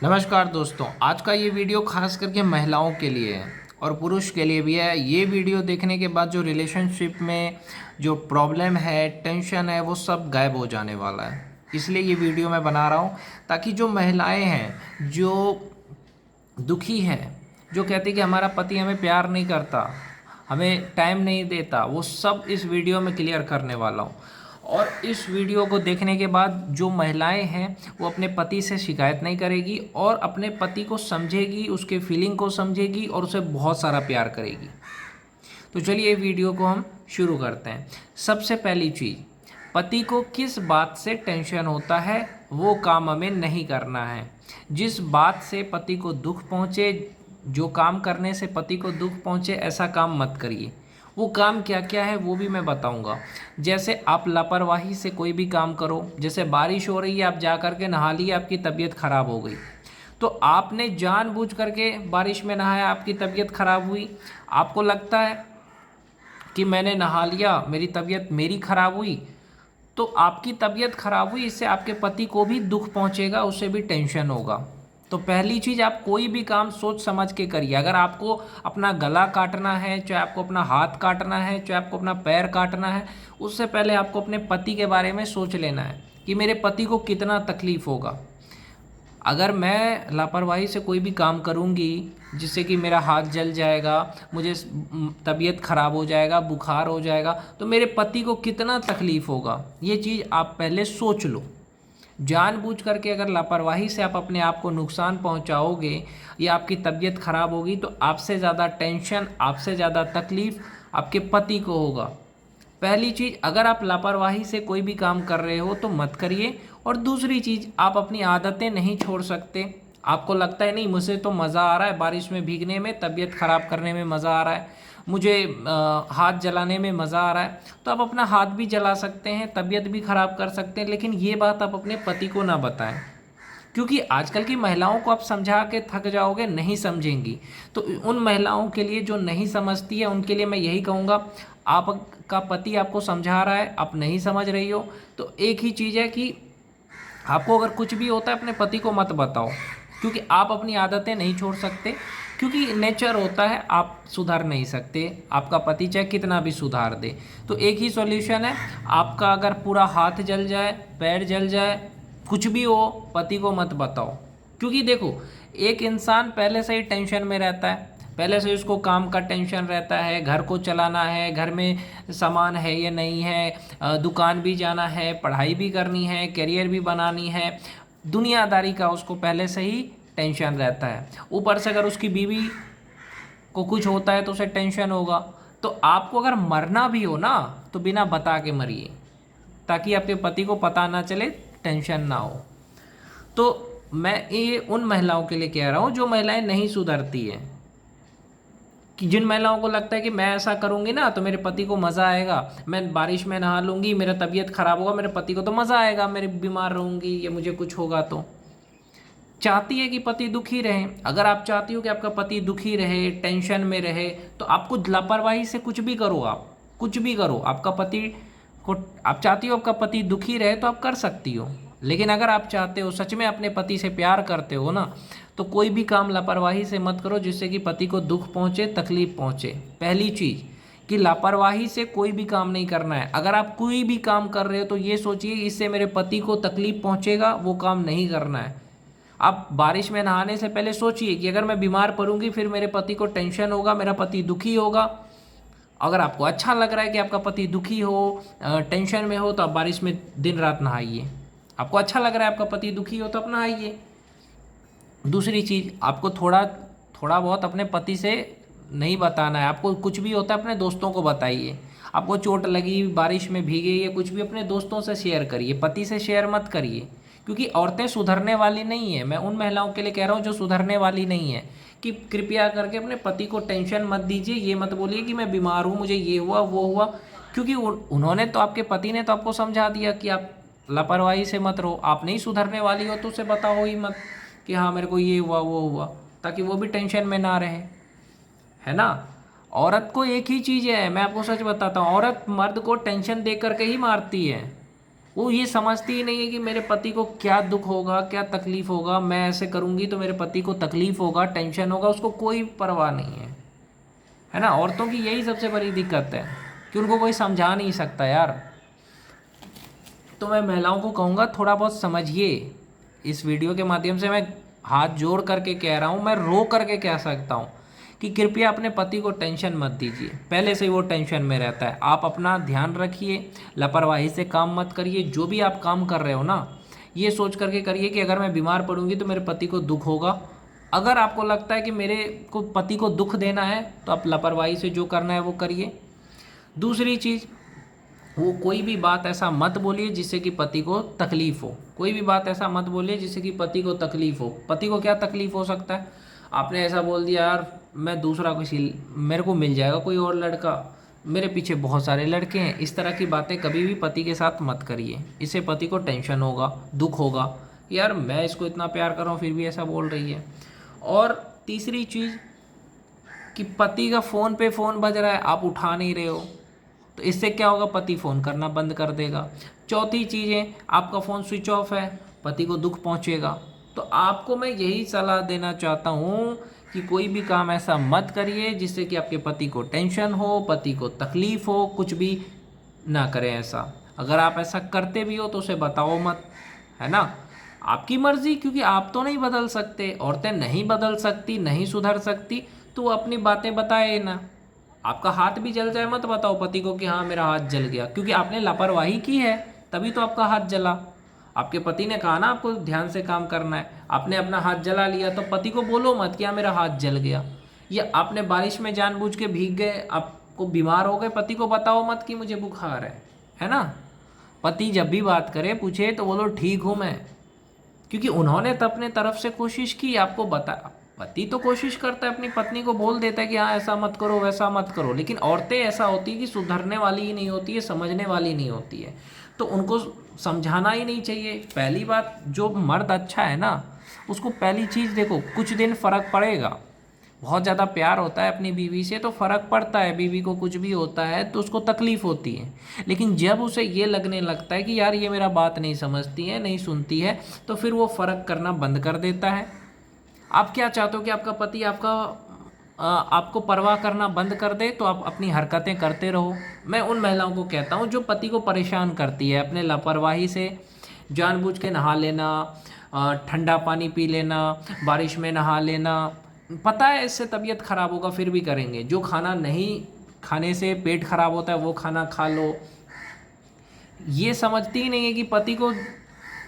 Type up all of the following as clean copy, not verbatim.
नमस्कार दोस्तों, आज का ये वीडियो खास करके महिलाओं के लिए है और पुरुष के लिए भी है। ये वीडियो देखने के बाद जो रिलेशनशिप में जो प्रॉब्लम है, टेंशन है, वो सब गायब हो जाने वाला है। इसलिए ये वीडियो मैं बना रहा हूँ ताकि जो महिलाएं हैं, जो दुखी हैं, जो कहती कि हमारा पति हमें प्यार नहीं करता, हमें टाइम नहीं देता, वो सब इस वीडियो में क्लियर करने वाला हूँ। और इस वीडियो को देखने के बाद जो महिलाएं हैं वो अपने पति से शिकायत नहीं करेगी और अपने पति को समझेगी, उसके फीलिंग को समझेगी और उसे बहुत सारा प्यार करेगी। तो चलिए वीडियो को हम शुरू करते हैं। सबसे पहली चीज़, पति को किस बात से टेंशन होता है वो काम हमें नहीं करना है। जिस बात से पति को दुख पहुँचे, जो काम करने से पति को दुख पहुँचे, ऐसा काम मत करिए। वो काम क्या क्या है वो भी मैं बताऊंगा। जैसे आप लापरवाही से कोई भी काम करो, जैसे बारिश हो रही है, आप जा कर के नहा लिए, आपकी तबीयत खराब हो गई, तो आपने जानबूझ करके बारिश में नहाया, आपकी तबीयत खराब हुई। आपको लगता है कि मैंने नहा लिया, मेरी तबीयत मेरी खराब हुई, तो आपकी तबीयत खराब हुई, इससे आपके पति को भी दुख पहुंचेगा, उसे भी टेंशन होगा। तो पहली चीज़, आप कोई भी काम सोच समझ के करिए। अगर आपको अपना गला काटना है, चाहे आपको अपना हाथ काटना है, चाहे आपको अपना पैर काटना है, उससे पहले आपको अपने पति के बारे में सोच लेना है कि मेरे पति को कितना तकलीफ़ होगा। अगर मैं लापरवाही से कोई भी काम करूँगी जिससे कि मेरा हाथ जल जाएगा, मुझे तबीयत ख़राब हो जाएगा, बुखार हो जाएगा, तो मेरे पति को कितना तकलीफ़ होगा, ये चीज़ आप पहले सोच लो। जानबूझ करके अगर लापरवाही से आप अपने आप को नुकसान पहुंचाओगे या आपकी तबीयत ख़राब होगी, तो आपसे ज़्यादा टेंशन, आपसे ज़्यादा तकलीफ़ आपके पति को होगा। पहली चीज़, अगर आप लापरवाही से कोई भी काम कर रहे हो तो मत करिए। और दूसरी चीज़, आप अपनी आदतें नहीं छोड़ सकते। आपको लगता है नहीं, मुझे तो मज़ा आ रहा है बारिश में भीगने में, तबीयत ख़राब करने में मज़ा आ रहा है, मुझे हाथ जलाने में मज़ा आ रहा है, तो आप अपना हाथ भी जला सकते हैं, तबीयत भी ख़राब कर सकते हैं, लेकिन ये बात आप अपने पति को ना बताएं। क्योंकि आजकल की महिलाओं को आप समझा के थक जाओगे, नहीं समझेंगी। तो उन महिलाओं के लिए जो नहीं समझती है, उनके लिए मैं यही कहूँगा, आपका पति आपको समझा रहा है, आप नहीं समझ रही हो, तो एक ही चीज़ है कि आपको अगर कुछ भी होता है अपने पति को मत बताओ, क्योंकि आप अपनी आदतें नहीं छोड़ सकते। क्योंकि नेचर होता है, आप सुधार नहीं सकते, आपका पति चाहे कितना भी सुधार दे। तो एक ही सॉल्यूशन है, आपका अगर पूरा हाथ जल जाए, पैर जल जाए, कुछ भी हो, पति को मत बताओ। क्योंकि देखो, एक इंसान पहले से ही टेंशन में रहता है, पहले से उसको काम का टेंशन रहता है, घर को चलाना है, घर में सामान है या नहीं है, दुकान भी जाना है, पढ़ाई भी करनी है, करियर भी बनानी है, दुनियादारी का उसको पहले से ही टेंशन रहता है। ऊपर से अगर उसकी बीवी को कुछ होता है तो उसे टेंशन होगा। तो आपको अगर मरना भी हो ना, तो बिना बता के मरिए, ताकि आपके पति को पता ना चले, टेंशन ना हो। तो मैं ये उन महिलाओं के लिए कह रहा हूँ जो महिलाएं नहीं सुधरती हैं, कि जिन महिलाओं को लगता है कि मैं ऐसा करूँगी ना तो मेरे पति को मज़ा आएगा, मैं बारिश में नहा लूँगी, मेरा तबीयत ख़राब होगा, मेरे पति को तो मज़ा आएगा, मेरे बीमार रहूँगी या मुझे कुछ होगा, तो चाहती है कि पति दुखी रहे। अगर आप चाहती हो कि आपका पति दुखी रहे, टेंशन में रहे, तो आपको लापरवाही से कुछ भी करो, आप कुछ भी करो, आपका पति को, आप चाहती हो आपका पति दुखी रहे तो आप कर सकती हो। लेकिन अगर आप चाहते हो, सच में अपने पति से प्यार करते हो ना, तो कोई भी काम लापरवाही से मत करो जिससे कि पति को दुख पहुँचे, तकलीफ पहुँचे। पहली चीज़ कि लापरवाही से कोई भी काम नहीं करना है। अगर आप कोई भी काम कर रहे हो तो ये सोचिए इससे मेरे पति को तकलीफ पहुँचेगा, वो काम नहीं करना है। आप बारिश में नहाने से पहले सोचिए कि अगर मैं बीमार पड़ूंगी फिर मेरे पति को टेंशन होगा, मेरा पति दुखी होगा। अगर आपको अच्छा लग रहा है कि आपका पति दुखी हो, टेंशन में हो, तो आप बारिश में दिन रात नहाइए। आपको अच्छा लग रहा है आपका पति दुखी हो तो आप नहाइए। दूसरी चीज़, आपको थोड़ा थोड़ा बहुत अपने पति से नहीं बताना है। आपको कुछ भी होता है अपने दोस्तों को बताइए। आपको चोट लगी, बारिश में भीगे, या कुछ भी अपने दोस्तों से शेयर करिए, पति से शेयर मत करिए। क्योंकि औरतें सुधरने वाली नहीं है। मैं उन महिलाओं के लिए कह रहा हूँ जो सुधरने वाली नहीं है, कि कृपया करके अपने पति को टेंशन मत दीजिए। ये मत बोलिए कि मैं बीमार हूँ, मुझे ये हुआ वो हुआ, क्योंकि उन्होंने तो, आपके पति ने तो आपको समझा दिया कि आप लापरवाही से मत रहो। आप नहीं सुधरने वाली हो तो उसे बताओ ही मत कि हाँ मेरे को ये हुआ वो हुआ, ताकि वो भी टेंशन में ना रहे, है ना। औरत को एक ही चीज़ है, मैं आपको सच बताता हूँ, औरत मर्द को टेंशन दे करके ही मारती है। वो ये समझती ही नहीं है कि मेरे पति को क्या दुख होगा, क्या तकलीफ होगा, मैं ऐसे करूँगी तो मेरे पति को तकलीफ होगा, टेंशन होगा, उसको कोई परवाह नहीं है ना। औरतों की यही सबसे बड़ी दिक्कत है कि उनको कोई समझा नहीं सकता यार। तो मैं महिलाओं को कहूँगा थोड़ा बहुत समझिए। इस वीडियो के माध्यम से मैं हाथ जोड़ करके कह रहा हूँ, मैं रो करके कह सकता हूँ कि कृपया अपने पति को टेंशन मत दीजिए। पहले से ही वो टेंशन में रहता है। आप अपना ध्यान रखिए, लापरवाही से काम मत करिए। जो भी आप काम कर रहे हो ना, ये सोच करके करिए कि अगर मैं बीमार पड़ूंगी तो मेरे पति को दुख होगा। अगर आपको लगता है कि मेरे को पति को दुख देना है तो आप लापरवाही से जो करना है वो करिए। दूसरी चीज़, वो कोई भी बात ऐसा मत बोलिए जिससे कि पति को तकलीफ हो। कोई भी बात ऐसा मत बोलिए जिससे कि पति को तकलीफ हो। पति को क्या तकलीफ हो सकता है? आपने ऐसा बोल दिया, यार मैं दूसरा किसी, मेरे को मिल जाएगा कोई और लड़का, मेरे पीछे बहुत सारे लड़के हैं। इस तरह की बातें कभी भी पति के साथ मत करिए। इससे पति को टेंशन होगा, दुख होगा, यार मैं इसको इतना प्यार कर रहा हूँ फिर भी ऐसा बोल रही है। और तीसरी चीज़ कि पति का फ़ोन पे फ़ोन बज रहा है, आप उठा नहीं रहे हो, तो इससे क्या होगा? पति फ़ोन करना बंद कर देगा। चौथी चीज़ है, आपका फ़ोन स्विच ऑफ है, पति को दुख पहुंचेगा। तो आपको मैं यही सलाह देना चाहता हूँ कि कोई भी काम ऐसा मत करिए जिससे कि आपके पति को टेंशन हो, पति को तकलीफ़ हो। कुछ भी ना करें ऐसा। अगर आप ऐसा करते भी हो तो उसे बताओ मत, है ना। आपकी मर्ज़ी, क्योंकि आप तो नहीं बदल सकते, औरतें नहीं बदल सकती, नहीं सुधर सकती, तो वो अपनी बातें बताए ना। आपका हाथ भी जल जाए मत बताओ पति को कि हाँ मेरा हाथ जल गया, क्योंकि आपने लापरवाही की है तभी तो आपका हाथ जला। आपके पति ने कहा ना आपको ध्यान से काम करना है, आपने अपना हाथ जला लिया, तो पति को बोलो मत कि हाँ मेरा हाथ जल गया। या आपने बारिश में जानबूझ के भीग गए, आपको बीमार हो गए, पति को बताओ मत कि मुझे बुखार है ना। पति जब भी बात करे पूछे तो बोलो ठीक हूँ मैं, क्योंकि उन्होंने तो अपने तरफ से कोशिश की आपको बता। पति तो कोशिश करता है, अपनी पत्नी को बोल देता है कि हाँ ऐसा मत करो, वैसा मत करो, लेकिन औरतें ऐसा होती है कि सुधरने वाली ही नहीं होती है, समझने वाली नहीं होती है, तो उनको समझाना ही नहीं चाहिए। पहली बात, जो मर्द अच्छा है ना, उसको पहली चीज़ देखो, कुछ दिन फ़र्क पड़ेगा। बहुत ज़्यादा प्यार होता है अपनी बीवी से तो फ़र्क पड़ता है, बीवी को कुछ भी होता है तो उसको तकलीफ़ होती है। लेकिन जब उसे ये लगने लगता है कि यार ये मेरा बात नहीं समझती है, नहीं सुनती है, तो फिर वो फ़र्क करना बंद कर देता है। आप क्या चाहते हो कि आपका पति आपको परवाह करना बंद कर दे? तो आप अपनी हरकतें करते रहो। मैं उन महिलाओं को कहता हूँ जो पति को परेशान करती है अपने लापरवाही से, जानबूझ के नहा लेना, ठंडा पानी पी लेना, बारिश में नहा लेना, पता है इससे तबीयत खराब होगा फिर भी करेंगे। जो खाना नहीं खाने से पेट खराब होता है वो खाना खा लो। ये समझती ही नहीं है कि पति को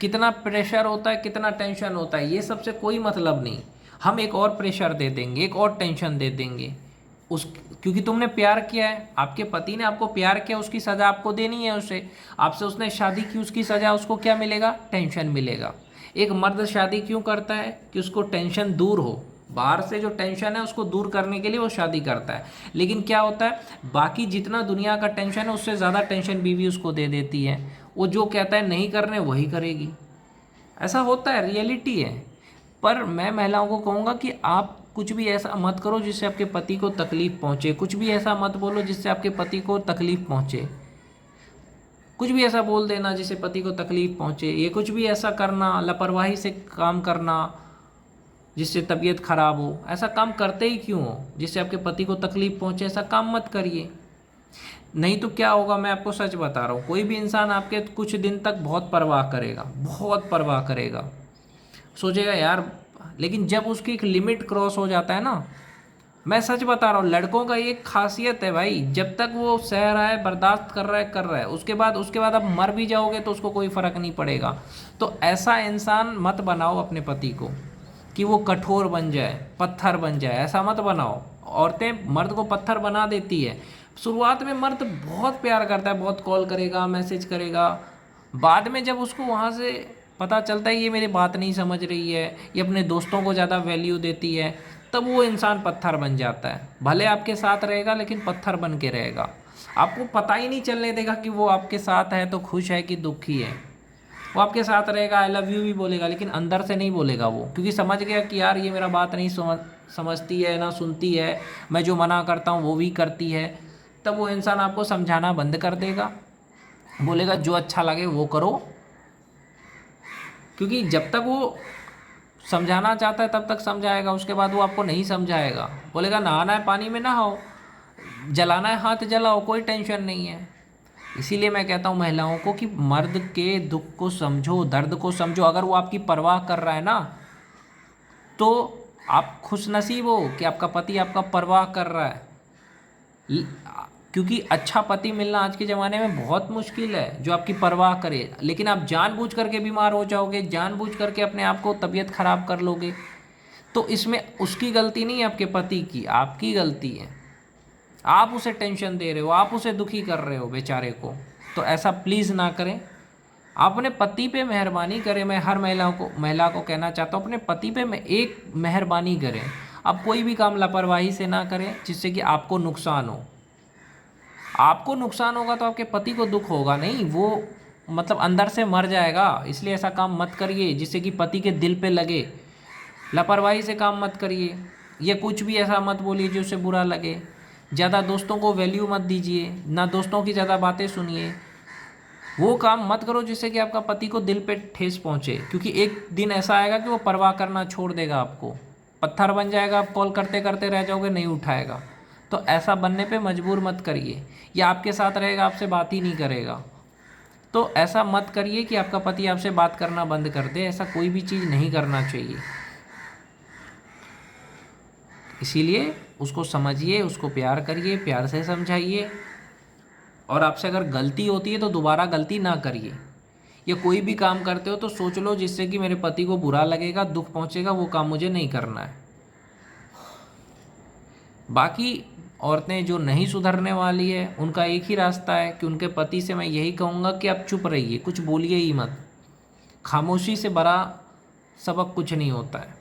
कितना प्रेशर होता है, कितना टेंशन होता है। ये सबसे कोई मतलब नहीं। हम एक और प्रेशर दे देंगे, एक और टेंशन दे देंगे उस, क्योंकि तुमने प्यार किया है, आपके पति ने आपको प्यार किया, उसकी सज़ा आपको देनी है उसे। आपसे उसने शादी की, उसकी सज़ा उसको क्या मिलेगा? टेंशन मिलेगा। एक मर्द शादी क्यों करता है? कि उसको टेंशन दूर हो, बाहर से जो टेंशन है उसको दूर करने के लिए वो शादी करता है। लेकिन क्या होता है, बाकी जितना दुनिया का टेंशन है उससे ज़्यादा टेंशन बीवी उसको दे देती है। वो जो कहता है नहीं करने वही करेगी। ऐसा होता है, रियलिटी है। पर मैं महिलाओं को कहूँगा कि आप कुछ भी ऐसा मत करो जिससे आपके पति को तकलीफ़ पहुँचे। कुछ भी ऐसा मत बोलो जिससे आपके पति को तकलीफ़ पहुँचे। कुछ भी ऐसा बोल देना जिससे पति को तकलीफ़ पहुँचे। ये कुछ भी ऐसा करना, लापरवाही से काम करना जिससे तबीयत खराब हो, ऐसा काम करते ही क्यों हो जिससे आपके पति को तकलीफ़ पहुँचे? ऐसा काम मत करिए। नहीं तो क्या होगा, मैं आपको सच बता रहा हूँ, कोई भी इंसान आपके कुछ दिन तक बहुत परवाह करेगा, बहुत परवाह करेगा, सोचेगा यार, लेकिन जब उसकी एक लिमिट क्रॉस हो जाता है ना, मैं सच बता रहा हूँ, लड़कों का एक खासियत है भाई, जब तक वो सह रहा है, बर्दाश्त कर रहा है, उसके बाद आप मर भी जाओगे तो उसको कोई फ़र्क नहीं पड़ेगा। तो ऐसा इंसान मत बनाओ अपने पति को कि वो कठोर बन जाए, पत्थर बन जाए, ऐसा मत बनाओ। औरतें मर्द को पत्थर बना देती है। शुरुआत में मर्द बहुत प्यार करता है, बहुत कॉल करेगा, मैसेज करेगा, बाद में जब उसको वहाँ से पता चलता है ये मेरी बात नहीं समझ रही है, ये अपने दोस्तों को ज़्यादा वैल्यू देती है, तब वो इंसान पत्थर बन जाता है। भले आपके साथ रहेगा लेकिन पत्थर बन के रहेगा। आपको पता ही नहीं चलने देगा कि वो आपके साथ है तो खुश है कि दुखी है। वो आपके साथ रहेगा, आई लव यू भी बोलेगा, लेकिन अंदर से नहीं बोलेगा वो, क्योंकि समझ गया कि यार ये मेरा बात नहीं समझती है, ना सुनती है, मैं जो मना करता हूँ वो भी करती है। तब वो इंसान आपको समझाना बंद कर देगा। बोलेगा जो अच्छा लगे वो करो, क्योंकि जब तक वो समझाना चाहता है तब तक समझाएगा, उसके बाद वो आपको नहीं समझाएगा। बोलेगा नहाना है पानी में नहाओ, जलाना है हाथ जलाओ, कोई टेंशन नहीं है। इसीलिए मैं कहता हूँ महिलाओं को कि मर्द के दुख को समझो, दर्द को समझो। अगर वो आपकी परवाह कर रहा है ना, तो आप खुशनसीब हो कि आपका पति आपका परवाह कर रहा है। ल- क्योंकि अच्छा पति मिलना आज के ज़माने में बहुत मुश्किल है जो आपकी परवाह करे। लेकिन आप जानबूझ करके बीमार हो जाओगे, जानबूझ करके अपने आप को तबीयत खराब कर लोगे, तो इसमें उसकी गलती नहीं है, आपके पति की, आपकी गलती है। आप उसे टेंशन दे रहे हो, आप उसे दुखी कर रहे हो बेचारे को। तो ऐसा प्लीज़ ना करें। अपने पति पे मेहरबानी करें। मैं हर महिला को कहना चाहता हूँ, अपने पति पे मैं एक मेहरबानी करें। आप कोई भी काम लापरवाही से ना करें जिससे कि आपको नुकसान हो। आपको नुकसान होगा तो आपके पति को दुख होगा नहीं, वो मतलब अंदर से मर जाएगा। इसलिए ऐसा काम मत करिए जिससे कि पति के दिल पे लगे। लापरवाही से काम मत करिए, या कुछ भी ऐसा मत बोलिए जो उसे बुरा लगे। ज़्यादा दोस्तों को वैल्यू मत दीजिए, ना दोस्तों की ज़्यादा बातें सुनिए। वो काम मत करो जिससे कि आपका पति को दिल पे ठेस पहुँचे, क्योंकि एक दिन ऐसा आएगा कि वो परवाह करना छोड़ देगा, आपको पत्थर बन जाएगा। आप कॉल करते करते रह जाओगे, नहीं उठाएगा। तो ऐसा बनने पे मजबूर मत करिए। या आपके साथ रहेगा, आपसे बात ही नहीं करेगा। तो ऐसा मत करिए कि आपका पति आपसे बात करना बंद कर दे। ऐसा कोई भी चीज़ नहीं करना चाहिए। इसीलिए उसको समझिए, उसको प्यार करिए, प्यार से समझाइए। और आपसे अगर गलती होती है तो दोबारा गलती ना करिए। या कोई भी काम करते हो तो सोच लो जिससे कि मेरे पति को बुरा लगेगा, दुख पहुंचेगा, वो काम मुझे नहीं करना है। बाकी औरतें जो नहीं सुधरने वाली है, उनका एक ही रास्ता है कि उनके पति से मैं यही कहूँगा कि आप चुप रहिए, कुछ बोलिए ही मत। खामोशी से बड़ा सबक कुछ नहीं होता है।